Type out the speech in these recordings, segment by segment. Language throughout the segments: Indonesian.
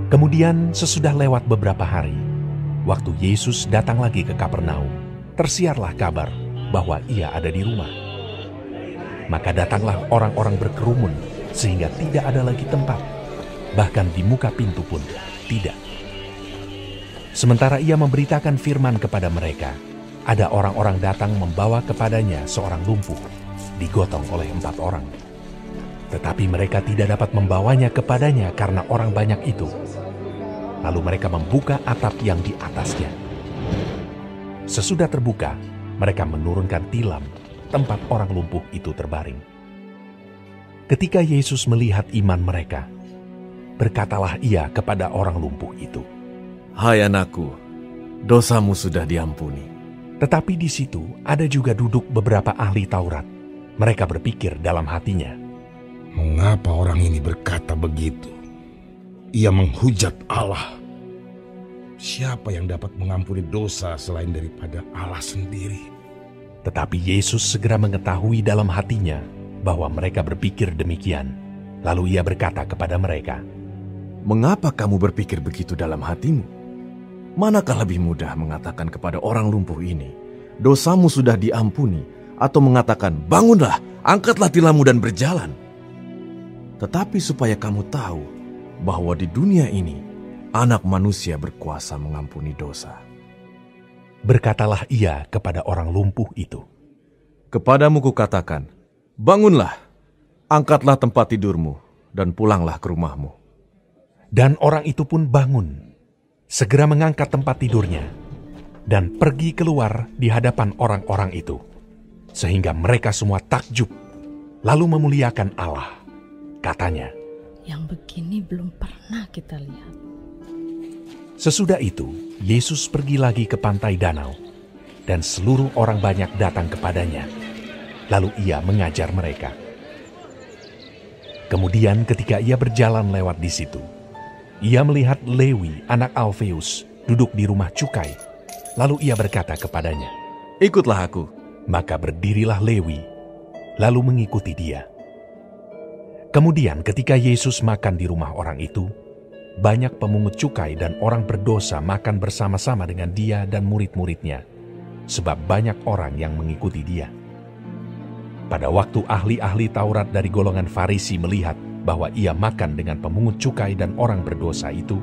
Kemudian sesudah lewat beberapa hari, waktu Yesus datang lagi ke Kapernaum, tersiarlah kabar bahwa ia ada di rumah. Maka datanglah orang-orang berkerumun sehingga tidak ada lagi tempat, bahkan di muka pintu pun tidak. Sementara ia memberitakan firman kepada mereka, ada orang-orang datang membawa kepadanya seorang lumpuh, digotong oleh 4 orang. Tetapi mereka tidak dapat membawanya kepadanya karena orang banyak itu. Lalu mereka membuka atap yang di atasnya. Sesudah terbuka, mereka menurunkan tilam tempat orang lumpuh itu terbaring. Ketika Yesus melihat iman mereka, berkatalah ia kepada orang lumpuh itu, "Hai anakku, dosamu sudah diampuni." Tetapi di situ ada juga duduk beberapa ahli Taurat. Mereka berpikir dalam hatinya, "Mengapa orang ini berkata begitu? Ia menghujat Allah. Siapa yang dapat mengampuni dosa selain daripada Allah sendiri?" Tetapi Yesus segera mengetahui dalam hatinya bahwa mereka berpikir demikian. Lalu ia berkata kepada mereka, "Mengapa kamu berpikir begitu dalam hatimu? Manakah lebih mudah mengatakan kepada orang lumpuh ini, 'Dosamu sudah diampuni,' atau mengatakan, 'Bangunlah, angkatlah tilammu dan berjalan'? Tetapi supaya kamu tahu bahwa di dunia ini Anak Manusia berkuasa mengampuni dosa." Berkatalah ia kepada orang lumpuh itu, "Kepadamu kukatakan, bangunlah, angkatlah tempat tidurmu, dan pulanglah ke rumahmu." Dan orang itu pun bangun, segera mengangkat tempat tidurnya, dan pergi keluar di hadapan orang-orang itu, sehingga mereka semua takjub, lalu memuliakan Allah. Katanya, "Yang begini belum pernah kita lihat." Sesudah itu, Yesus pergi lagi ke pantai danau, dan seluruh orang banyak datang kepadanya. Lalu ia mengajar mereka. Kemudian ketika ia berjalan lewat di situ, ia melihat Lewi, anak Alfeus, duduk di rumah cukai. Lalu ia berkata kepadanya, "Ikutlah aku." Maka berdirilah Lewi, lalu mengikuti dia. Kemudian ketika Yesus makan di rumah orang itu, banyak pemungut cukai dan orang berdosa makan bersama-sama dengan dia dan murid-muridnya, sebab banyak orang yang mengikuti dia. Pada waktu ahli-ahli Taurat dari golongan Farisi melihat bahwa ia makan dengan pemungut cukai dan orang berdosa itu,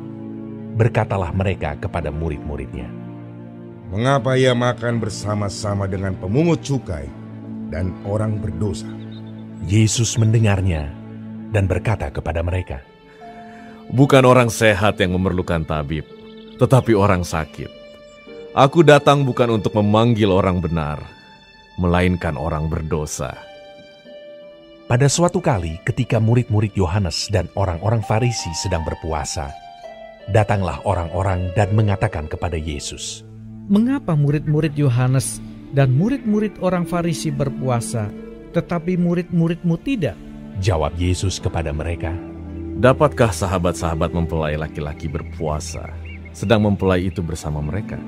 berkatalah mereka kepada murid-muridnya, "Mengapa ia makan bersama-sama dengan pemungut cukai dan orang berdosa?" Yesus mendengarnya dan berkata kepada mereka, "Bukan orang sehat yang memerlukan tabib, tetapi orang sakit. Aku datang bukan untuk memanggil orang benar, melainkan orang berdosa." Pada suatu kali ketika murid-murid Yohanes dan orang-orang Farisi sedang berpuasa, datanglah orang-orang dan mengatakan kepada Yesus, "Mengapa murid-murid Yohanes dan murid-murid orang Farisi berpuasa, tetapi murid-muridmu tidak?" Jawab Yesus kepada mereka, Dapatkah sahabat-sahabat mempelai laki-laki berpuasa, sedang mempelai itu bersama mereka?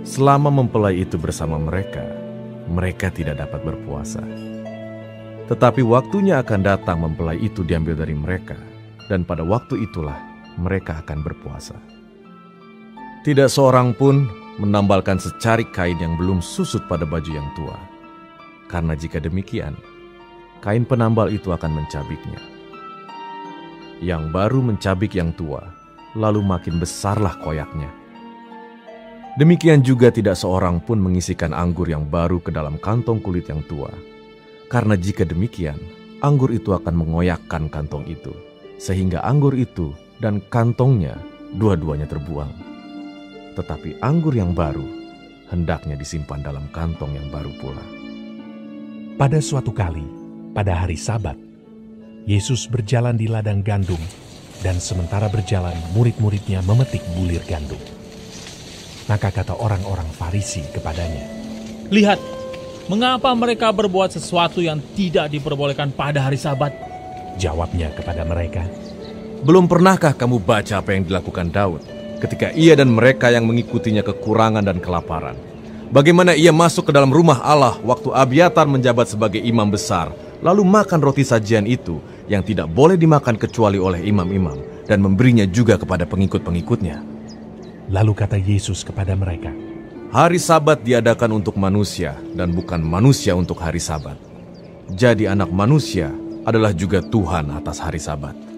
Selama mempelai itu bersama mereka, mereka tidak dapat berpuasa. Tetapi waktunya akan datang mempelai itu diambil dari mereka, dan pada waktu itulah mereka akan berpuasa. Tidak seorang pun menambalkan secarik kain yang belum susut pada baju yang tua, karena jika demikian, kain penambal itu akan mencabiknya. Yang baru mencabik yang tua, lalu makin besarlah koyaknya. Demikian juga tidak seorang pun mengisikan anggur yang baru ke dalam kantong kulit yang tua, karena jika demikian, anggur itu akan mengoyakkan kantong itu, sehingga anggur itu dan kantongnya dua-duanya terbuang. Tetapi anggur yang baru hendaknya disimpan dalam kantong yang baru pula. Pada suatu kali, pada hari Sabat, Yesus berjalan di ladang gandum, dan sementara berjalan murid-muridnya memetik bulir gandum. Maka kata orang-orang Farisi kepadanya, "Lihat, mengapa mereka berbuat sesuatu yang tidak diperbolehkan pada hari Sabat?" Jawabnya kepada mereka, Belum pernahkah kamu baca apa yang dilakukan Daud ketika ia dan mereka yang mengikutinya kekurangan dan kelaparan? Bagaimana ia masuk ke dalam rumah Allah waktu Abiatar menjabat sebagai imam besar, lalu makan roti sajian itu yang tidak boleh dimakan kecuali oleh imam-imam, dan memberinya juga kepada pengikut-pengikutnya. Lalu kata Yesus kepada mereka, Hari Sabat diadakan untuk manusia dan bukan manusia untuk hari Sabat. Jadi anak manusia adalah juga Tuhan atas hari Sabat.